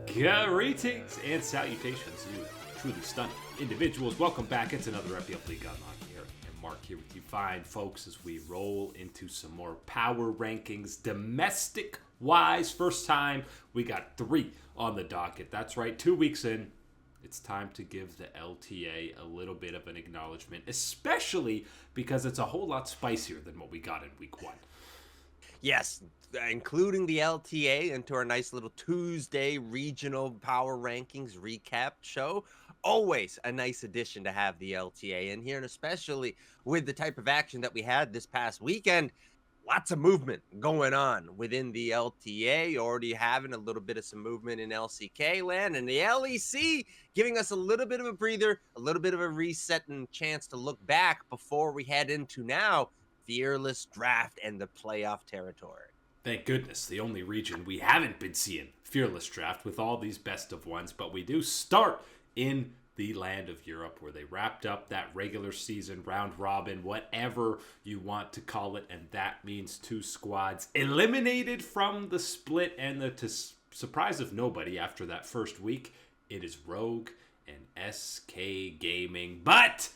Greetings and salutations, you truly stunning individuals. Welcome back. It's another FPL League Unlocked. Eric and Mark here with you fine folks as we roll into some more power rankings. Domestic-wise, first time we got 3 on the docket. That's right, 2 weeks in. It's time to give the LTA a little bit of an acknowledgement, especially because it's a whole lot spicier than what we got in week 1. Yes, including the LTA into our nice little Tuesday regional power rankings recap show. Always a nice addition to have the LTA in here, and especially with the type of action that we had this past weekend. Lots of movement going on within the LTA. Already having a little bit of some movement in LCK land, and the LEC giving us a little bit of a breather, a little bit of a reset and chance to look back before we head into now Fearless Draft and the playoff territory. Thank goodness, the only region we haven't been seeing Fearless Draft with all these best of ones, but we do start in the land of Europe where they wrapped up that regular season round robin, whatever you want to call it, and that means 2 squads eliminated from the split, and to surprise of nobody after that first week, it is Rogue and SK Gaming, but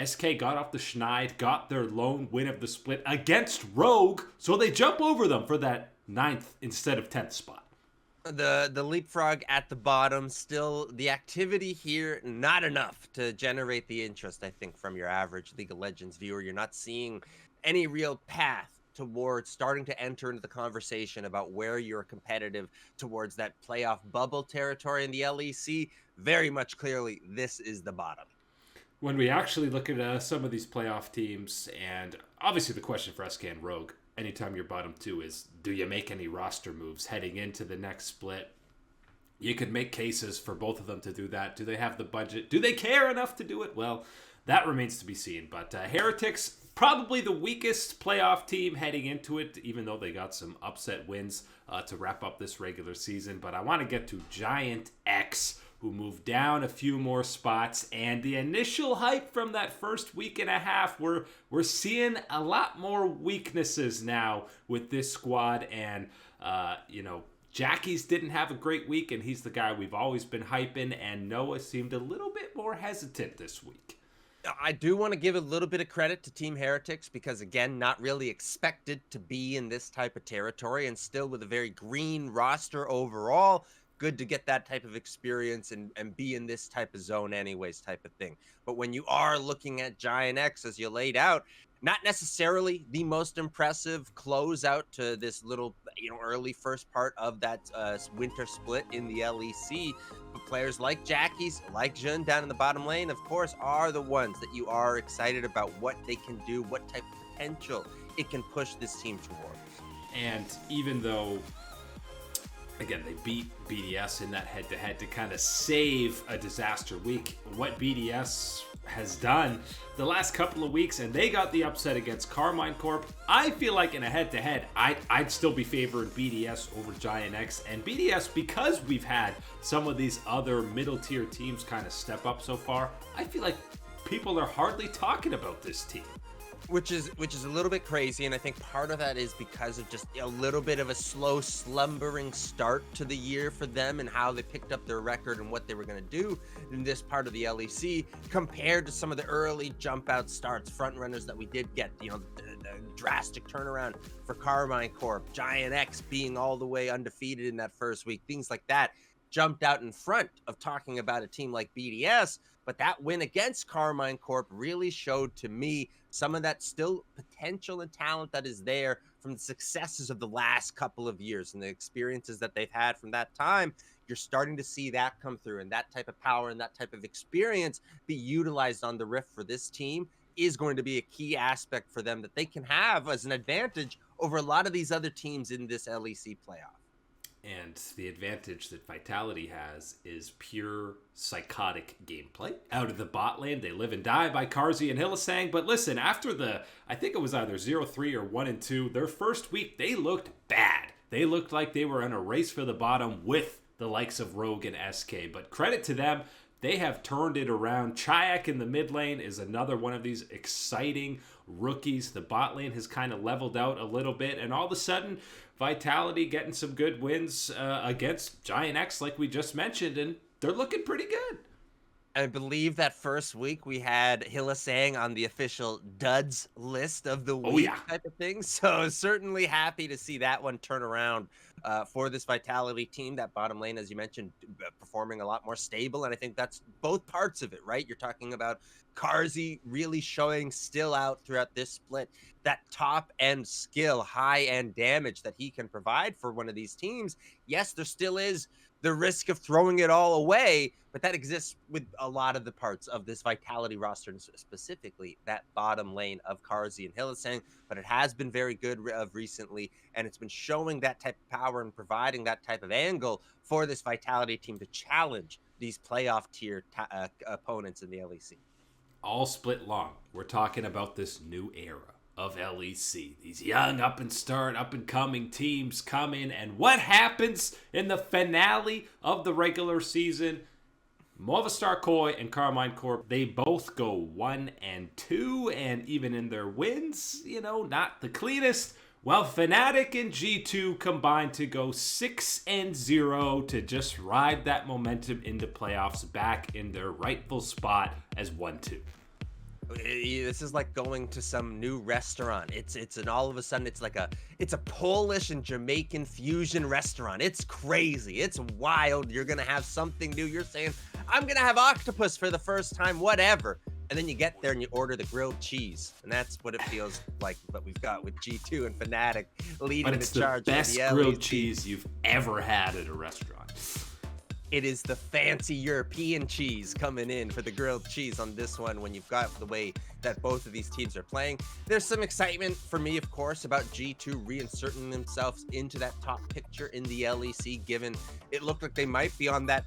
SK got off the schneid, got their lone win of the split against Rogue, so they jump over them for that 9th instead of 10th spot. The leapfrog at the bottom, still the activity here, not enough to generate the interest, I think, from your average League of Legends viewer. You're not seeing any real path towards starting to enter into the conversation about where you're competitive towards that playoff bubble territory in the LEC. Very much clearly, this is the bottom. When we actually look at some of these playoff teams, and obviously the question for SK and Rogue, anytime you're bottom 2 is, do you make any roster moves heading into the next split? You could make cases for both of them to do that. Do they have the budget? Do they care enough to do it? Well, that remains to be seen. But Heretics, probably the weakest playoff team heading into it, even though they got some upset wins to wrap up this regular season. But I want to get to Gen.G, who moved down a few more spots, and the initial hype from that first week and a half, we're seeing a lot more weaknesses now with this squad, and Jackie's didn't have a great week, and he's the guy we've always been hyping, and Noah seemed a little bit more hesitant this week. I do want to give a little bit of credit to Team Heretics because, again, not really expected to be in this type of territory, and still with a very green roster overall. Good to get that type of experience and be in this type of zone anyways, type of thing. But when you are looking at Gen.G, as you laid out, not necessarily the most impressive closeout to this little, early first part of that winter split in the LEC. But players like Jackie's, like Jun down in the bottom lane, of course, are the ones that you are excited about what they can do, what type of potential it can push this team towards. And even though, again, they beat BDS in that head-to-head to kind of save a disaster week. What BDS has done the last couple of weeks, and they got the upset against Carmine Corp. I feel like in a head-to-head, I'd still be favoring BDS over Gen.G. And BDS, because we've had some of these other middle-tier teams kind of step up so far, I feel like people are hardly talking about this team. Which is a little bit crazy, and I think part of that is because of just a little bit of a slow, slumbering start to the year for them and how they picked up their record and what they were going to do in this part of the LEC compared to some of the early jump-out starts, front runners that we did get, the drastic turnaround for Carmine Corp, Gen.G being all the way undefeated in that first week, things like that jumped out in front of talking about a team like BDS. But that win against Carmine Corp really showed to me some of that still potential and talent that is there from the successes of the last couple of years and the experiences that they've had from that time. You're starting to see that come through, and that type of power and that type of experience be utilized on the Rift for this team is going to be a key aspect for them that they can have as an advantage over a lot of these other teams in this LEC playoff. And the advantage that Vitality has is pure psychotic gameplay. Out of the bot lane, they live and die by Karzi and Hillisang. But listen, after I think it was either 0-3 or 1-2, their first week, they looked bad. They looked like they were in a race for the bottom with the likes of Rogue and SK. But credit to them, they have turned it around. Chayak in the mid lane is another one of these exciting rookies. The bot lane has kind of leveled out a little bit, and all of a sudden, Vitality getting some good wins against Giant X, like we just mentioned, and they're looking pretty good. I believe that first week we had Hillisang on the official duds list of the week type of thing. So certainly happy to see that one turn around for this Vitality team. That bottom lane, as you mentioned, performing a lot more stable. And I think that's both parts of it, right? You're talking about Carzzy really showing still out throughout this split that top end skill, high end damage that he can provide for one of these teams. Yes, there still is the risk of throwing it all away, but that exists with a lot of the parts of this Vitality roster, and specifically that bottom lane of Carzzy and Hillisang. But it has been very good of recently, and it's been showing that type of power and providing that type of angle for this Vitality team to challenge these playoff tier opponents in the LEC. All split long, we're talking about this new era of LEC. These young up and coming teams come in, and what happens in the finale of the regular season? Movistar Koi and Carmine Corp, they both go 1-2, and even in their wins, not the cleanest. Well, Fnatic and G2 combined to go 6-0 to just ride that momentum into playoffs back in their rightful spot as 1-2. This is like going to some new restaurant. It's and all of a sudden it's a Polish and Jamaican fusion restaurant. It's crazy. It's wild. You're gonna have something new. You're saying, I'm gonna have octopus for the first time, whatever. And then you get there and you order the grilled cheese, and that's what it feels like. What we've got with G2 and Fnatic leading the charge. But it's the best grilled cheese you've ever had at a restaurant. It is the fancy European cheese coming in for the grilled cheese on this one when you've got the way that both of these teams are playing. There's some excitement for me, of course, about G2 reinserting themselves into that top picture in the LEC, given it looked like they might be on that,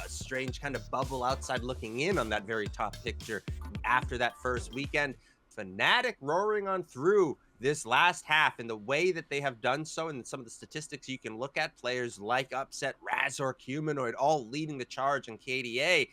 strange kind of bubble outside looking in on that very top picture after that first weekend. Fnatic roaring on through this last half in the way that they have done so, and some of the statistics you can look at, players like Upset, Razork, Humanoid, all leading the charge in KDA.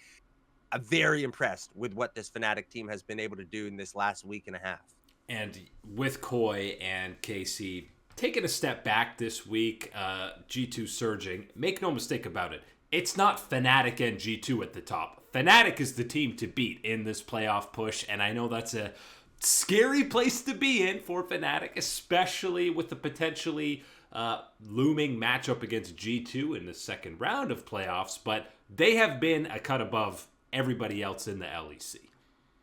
I'm very impressed with what this Fnatic team has been able to do in this last week and a half. And with Koi and KC taking a step back this week, G2 surging, make no mistake about it, it's not Fnatic and G2 at the top. Fnatic is the team to beat in this playoff push, and I know that's a scary place to be in for Fnatic, especially with the potentially looming matchup against G2 in the second round of playoffs, but they have been a cut above everybody else in the LEC.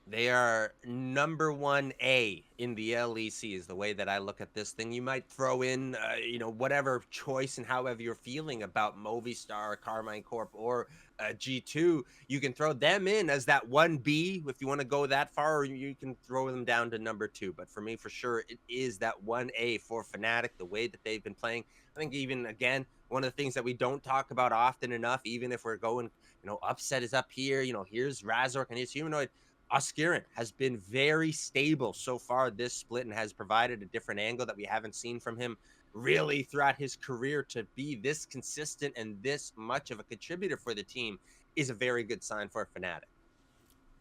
They are number 1A in the LEC is the way that I look at this thing. You might throw in, whatever choice and however you're feeling about Movistar, Carmine Corp, or G2. You can throw them in as that 1B if you want to go that far, or you can throw them down to number 2. But for me, for sure, it is that 1A for Fnatic, the way that they've been playing. I think even, again, one of the things that we don't talk about often enough, even if we're going, Upset is up here, here's Razork and here's Humanoid. Oskirin has been very stable so far this split and has provided a different angle that we haven't seen from him really throughout his career. To be this consistent and this much of a contributor for the team is a very good sign for Fnatic.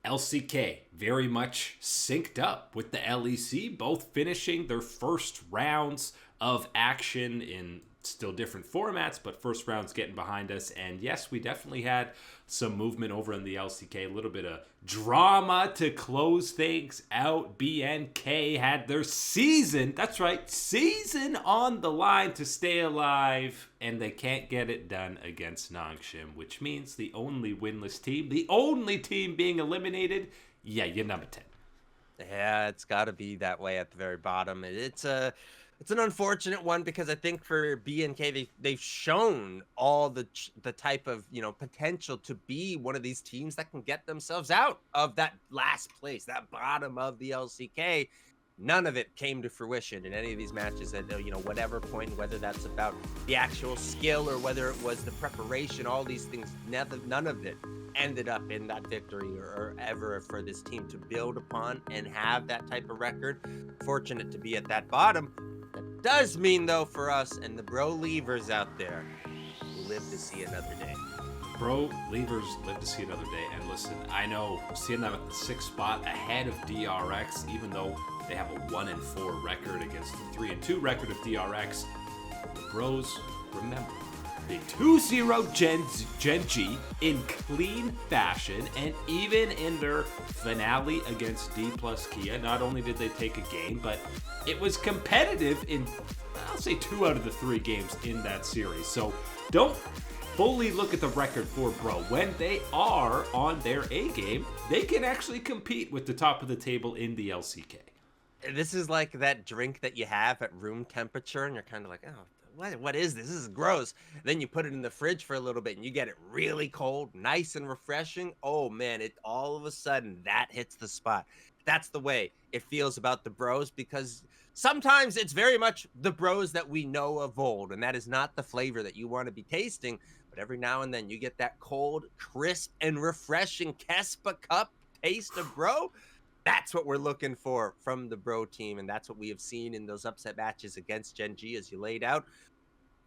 LCK very much synced up with the LEC, both finishing their first rounds of action in still different formats, but first round's getting behind us. And yes, we definitely had some movement over in the LCK, a little bit of drama to close things out. BNK had their season, that's right, season on the line to stay alive, and they can't get it done against Nongshim, which means the only winless team, the only team being eliminated, you're number 10. Yeah, it's got to be that way at the very bottom. It's an unfortunate one because I think for BNK, they've shown all the type of, potential to be one of these teams that can get themselves out of that last place, that bottom of the LCK. None of it came to fruition in any of these matches at, whatever point, whether that's about the actual skill or whether it was the preparation, all these things, none of it ended up in that victory or ever for this team to build upon and have that type of record. Fortunate to be at that bottom. That does mean, though, for us and the bro leavers out there who live to see another day. Bro, Leavers live to see another day. And listen, I know seeing them at the 6th spot ahead of DRX, even though they have a 1-4 record against the 3-2 record of DRX, the Bros, remember, they 2-0 Gen.G in clean fashion, and even in their finale against D plus Kia, not only did they take a game, but it was competitive in, I'll say, 2 out of the 3 games in that series. So don't fully look at the record for Bro. When they are on their A game, they can actually compete with the top of the table in the LCK. This is like that drink that you have at room temperature, and you're kind of like, oh, what is this? This is gross. Then you put it in the fridge for a little bit, and you get it really cold, nice and refreshing. Oh, man, it all of a sudden, that hits the spot. That's the way it feels about the Bros, because sometimes it's very much the Bros that we know of old, and that is not the flavor that you want to be tasting. But every now and then you get that cold, crisp, and refreshing Kespa Cup taste of Bro. That's what we're looking for from the Bro team, and that's what we have seen in those upset matches against Gen.G, as you laid out.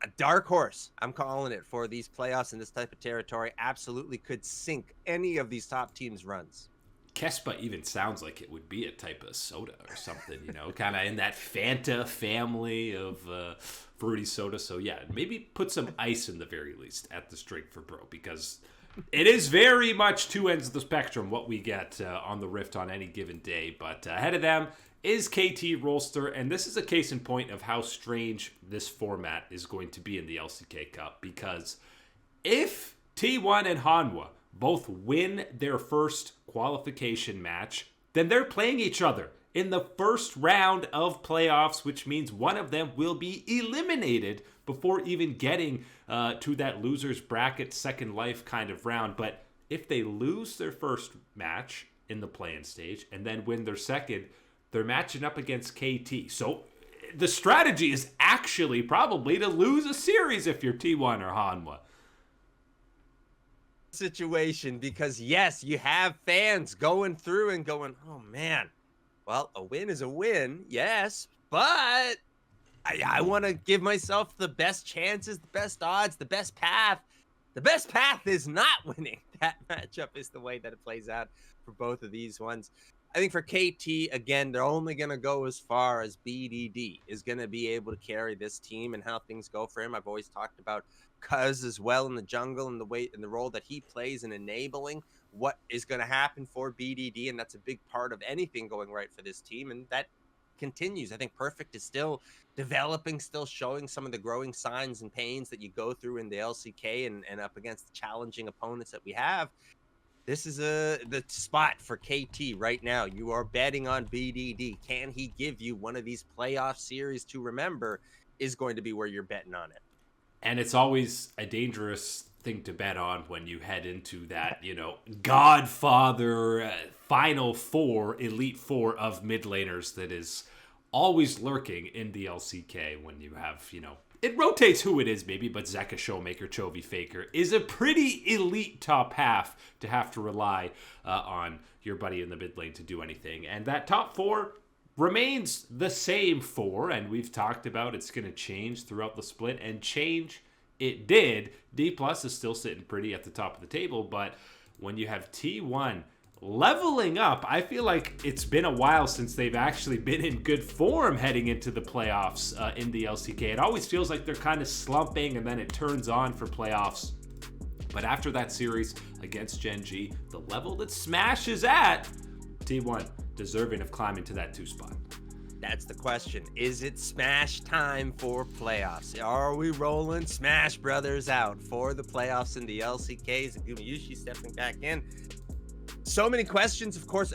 A dark horse, I'm calling it, for these playoffs in this type of territory. Absolutely could sink any of these top teams' runs. Kespa even sounds like it would be a type of soda or something, you know, kind of in that Fanta family of fruity soda. So yeah, maybe put some ice in the very least at this drink for Bro, because it is very much 2 ends of the spectrum what we get on the Rift on any given day. But ahead of them is KT Rolster, and this is a case in point of how strange this format is going to be in the LCK Cup, because if T1 and Hanwha both win their first qualification match, then they're playing each other in the first round of playoffs, which means one of them will be eliminated before even getting to that loser's bracket, second life kind of round. But if they lose their first match in the play-in stage and then win their second, they're matching up against KT. So the strategy is actually probably to lose a series if you're T1 or Hanwha. Situation, because yes, you have fans going through and going, oh man, well, a win is a win, yes, but I want to give myself the best chances, the best odds, the best path. The best path is not winning. That matchup is the way that it plays out for both of these ones. I think for KT, again, they're only going to go as far as BDD is going to be able to carry this team and how things go for him. I've always talked about Cuz as well in the jungle and the way and the role that he plays in enabling what is going to happen for BDD, and that's a big part of anything going right for this team, and that continues. I think Perfect is still developing, still showing some of the growing signs and pains that you go through in the LCK and up against the challenging opponents that we have. This is the spot for KT right now. You are betting on BDD. Can he give you one of these playoff series to remember is going to be where you're betting on it. And it's always a dangerous thing to bet on when you head into that, you know, Godfather Final Four, Elite Four of mid laners that is always lurking in the LCK when you have, you know, it rotates who it is maybe, but Zeka, Showmaker, Chovy, Faker is a pretty elite top half to have to rely on your buddy in the mid lane to do anything. And that top four remains the same four, and we've talked about it's going to change throughout the split, and change it did. D plus is still sitting pretty at the top of the table, but when you have T1 leveling up, I feel like it's been a while since they've actually been in good form heading into the playoffs in the LCK. It always feels like they're kind of slumping, and then it turns on for playoffs. But after that series against Gen.G, the level that Smash is at, T1 deserving of climbing to that 2 spot. That's the question. Is it Smash time for playoffs? Are we rolling Smash Brothers out for the playoffs in the LCKs? And Gumayushi stepping back in. So many questions. Of course,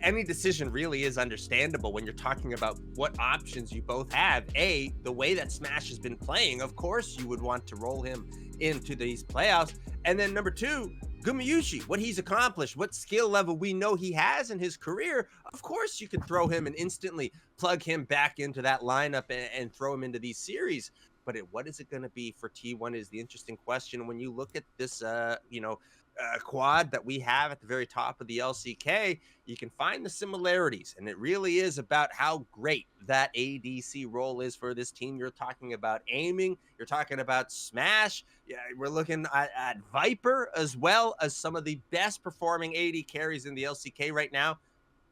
any decision really is understandable when you're talking about what options you both have. A, the way that Smash has been playing, of course you would want to roll him into these playoffs. And then number 2, Gumayushi, what he's accomplished, what skill level we know he has in his career. Of course you could throw him and instantly plug him back into that lineup and throw him into these series. but what is it going to be for T1 is the interesting question. When you look at this, quad that we have at the very top of the LCK, you can find the similarities, and it really is about how great that ADC role is for this team. You're talking about aiming, you're talking about smash. Yeah, we're looking at Viper as well as some of the best performing AD carries in the LCK right now.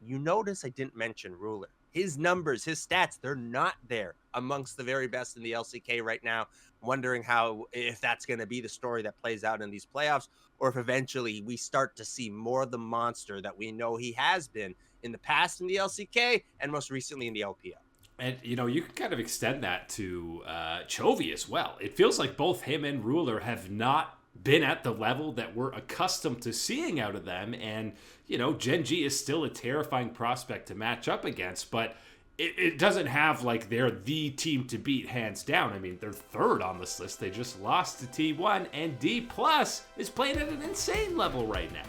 You notice I didn't mention Ruler. His numbers, his stats, they're not there amongst the very best in the LCK right now. Wondering if that's going to be the story that plays out in these playoffs, or if eventually we start to see more of the monster that we know he has been in the past in the LCK and most recently in the LPL. And, you can kind of extend that to Chovy as well. It feels like both him and Ruler have not been at the level that we're accustomed to seeing out of them. And, Gen.G is still a terrifying prospect to match up against, but it doesn't have like they're the team to beat hands down. I mean, they're third on this list. They just lost to T1, and D+ is playing at an insane level right now.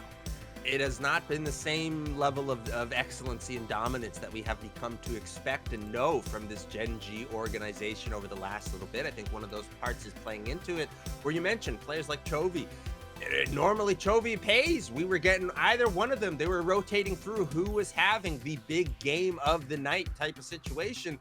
It has not been the same level of excellency and dominance that we have become to expect and know from this Gen.G organization over the last little bit. I think one of those parts is playing into it, where you mentioned players like Chovy. Normally Chovy pays. We were getting either one of them. They were rotating through who was having the big game of the night type of situation.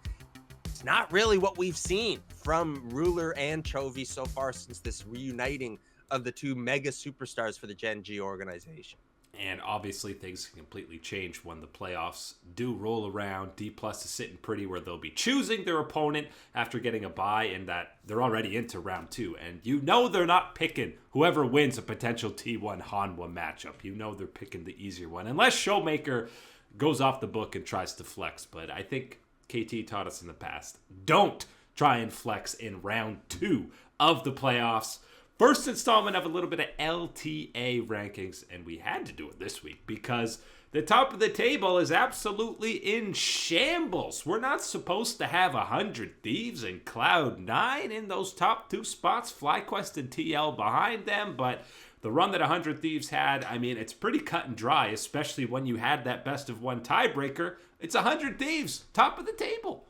It's not really what we've seen from Ruler and Chovy so far since this reuniting of the two mega superstars for the Gen.G organization. And obviously things can completely change when the playoffs do roll around. D+ is sitting pretty where they'll be choosing their opponent after getting a bye, and that they're already into round 2. And they're not picking whoever wins a potential T1 Hanwha matchup. They're picking the easier one, unless Showmaker goes off the book and tries to flex. But I think KT taught us in the past, don't try and flex in round 2 of the playoffs. First installment of a little bit of LTA rankings, and we had to do it this week because the top of the table is absolutely in shambles. We're not supposed to have 100 Thieves and Cloud9 in those top 2 spots, FlyQuest and TL behind them, but the run that 100 Thieves had, I mean, it's pretty cut and dry, especially when you had that best of 1 tiebreaker. It's 100 Thieves, top of the table.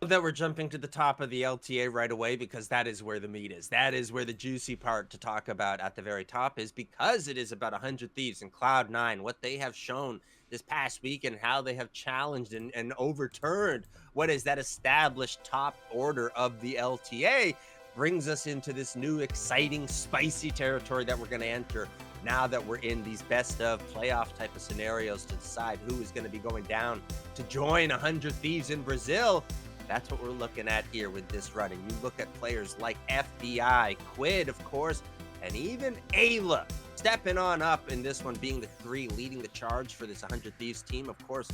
That we're jumping to the top of the LTA right away, because that is where the meat is. That is where the juicy part to talk about at the very top is, because it is about 100 Thieves and Cloud9, what they have shown this past week and how they have challenged and overturned what is that established top order of the LTA, brings us into this new exciting spicy territory that we're going to enter now that we're in these best of playoff type of scenarios to decide who is going to be going down to join 100 Thieves in Brazil. That's what we're looking at here with this run. And you look at players like FBI, Quid, of course, and even Ayla stepping on up in this one, being the 3 leading the charge for this 100 Thieves team. Of course,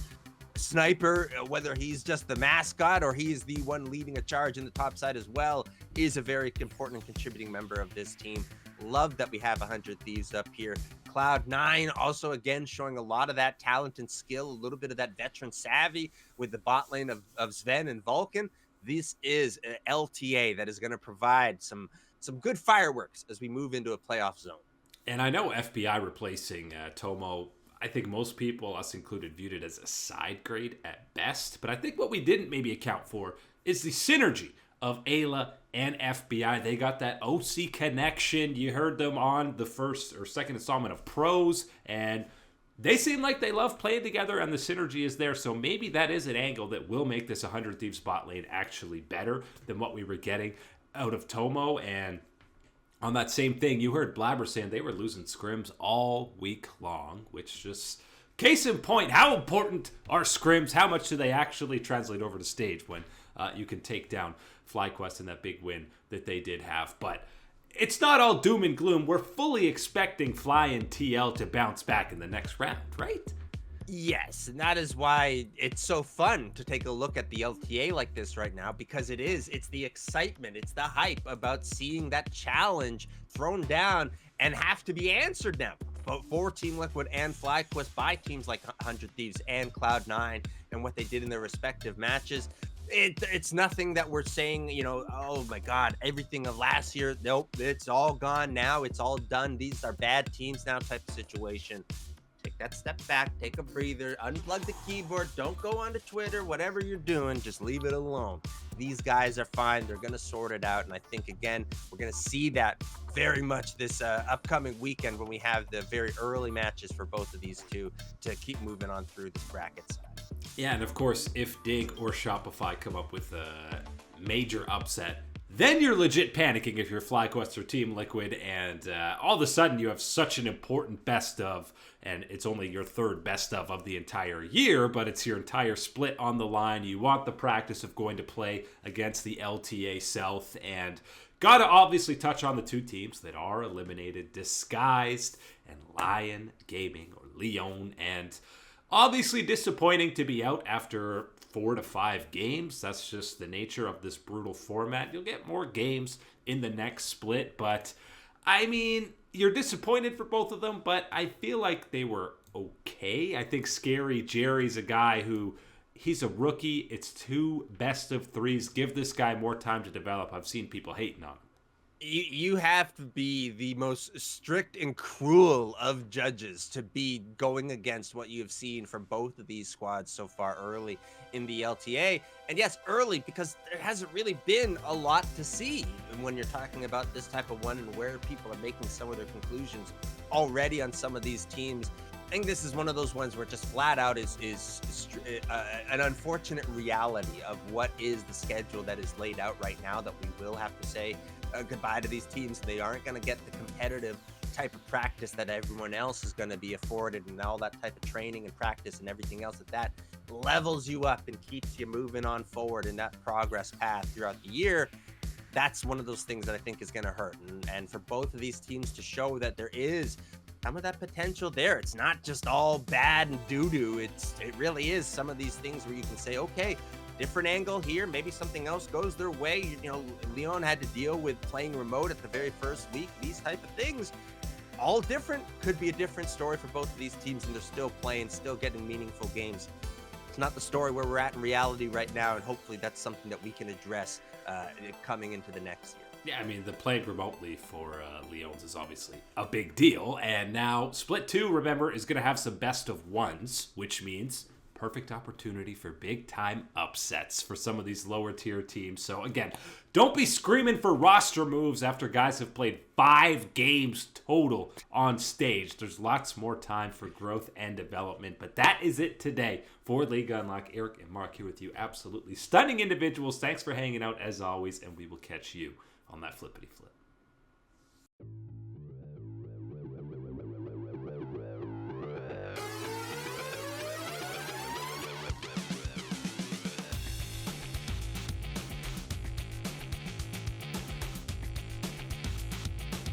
Sniper, whether he's just the mascot or he's the one leading a charge in the top side as well, is a very important and contributing member of this team. Love that we have 100 Thieves up here. Cloud9 also, again, showing a lot of that talent and skill, a little bit of that veteran savvy with the bot lane of Sven and Vulcan. This is an LTA that is going to provide some good fireworks as we move into a playoff zone. And I know FBI replacing Tomo, I think most people, us included, viewed it as a side grade at best. But I think what we didn't maybe account for is the synergy of Ayla and FBI. They got that OC connection. You heard them on the first or second installment of Pros, and they seem like they love playing together, and the synergy is there. So maybe that is an angle that will make this 100 Thieves bot lane actually better than what we were getting out of Tomo. And on that same thing, you heard Blabber saying they were losing scrims all week long, which just case in point, how important are scrims? How much do they actually translate over to stage when you can take down FlyQuest in that big win that they did have? But it's not all doom and gloom. We're fully expecting Fly and TL to bounce back in the next round, right? Yes, and that is why it's so fun to take a look at the LTA like this right now, because it's the excitement, it's the hype about seeing that challenge thrown down and have to be answered now. But for Team Liquid and FlyQuest by teams like 100 Thieves and Cloud9 and what they did in their respective matches. It's nothing that we're saying, oh my God, everything of last year. Nope, it's all gone now. It's all done. These are bad teams now type of situation. Take that step back, take a breather, unplug the keyboard, don't go onto Twitter, whatever you're doing, just leave it alone. these guys are fine. They're going to sort it out. And I think, again, we're going to see that very much this upcoming weekend when we have the very early matches for both of these two to keep moving on through the brackets. Yeah, and of course, if Dig or Shopify come up with a major upset, then you're legit panicking if you're FlyQuest or Team Liquid, and all of a sudden you have such an important best of, and it's only your third best of the entire year, but it's your entire split on the line. You want the practice of going to play against the LTA South, and gotta obviously touch on the two teams that are eliminated, Disguised and Lion Gaming, or Leon, and obviously disappointing to be out after 4 to 5 games. That's just the nature of this brutal format. You'll get more games in the next split, but I mean, you're disappointed for both of them, but I feel like they were okay. I think Scary Jerry's a guy who, he's a rookie. It's 2 best of 3s. Give this guy more time to develop. I've seen people hating on him. You have to be the most strict and cruel of judges to be going against what you have seen from both of these squads so far early in the LTA. And yes, early, because there hasn't really been a lot to see when you're talking about this type of one and where people are making some of their conclusions already on some of these teams. I think this is one of those ones where just flat out is an unfortunate reality of what is the schedule that is laid out right now, that we will have to say goodbye to these teams. They aren't going to get the competitive type of practice that everyone else is going to be afforded, and all that type of training and practice and everything else that levels you up and keeps you moving on forward in that progress path throughout the year. That's one of those things that I think is going to hurt. And for both of these teams to show that there is some of that potential there, it's not just all bad and doo-doo. It really is some of these things where you can say, okay, different angle here, maybe something else goes their way. You know, Leon had to deal with playing remote at the very first week. These type of things, all different, could be a different story for both of these teams, and they're still playing, still getting meaningful games. It's not the story where we're at in reality right now, and hopefully that's something that we can address coming into the next year. Yeah, I mean, the playing remotely for Leons is obviously a big deal. And now Split 2, remember, is going to have some best of ones, which means perfect opportunity for big-time upsets for some of these lower-tier teams. So, again, don't be screaming for roster moves after guys have played 5 games total on stage. There's lots more time for growth and development. But that is it today for League Unlock. Eric and Mark here with you. Absolutely stunning individuals. Thanks for hanging out, as always, and we will catch you on that flippity flip.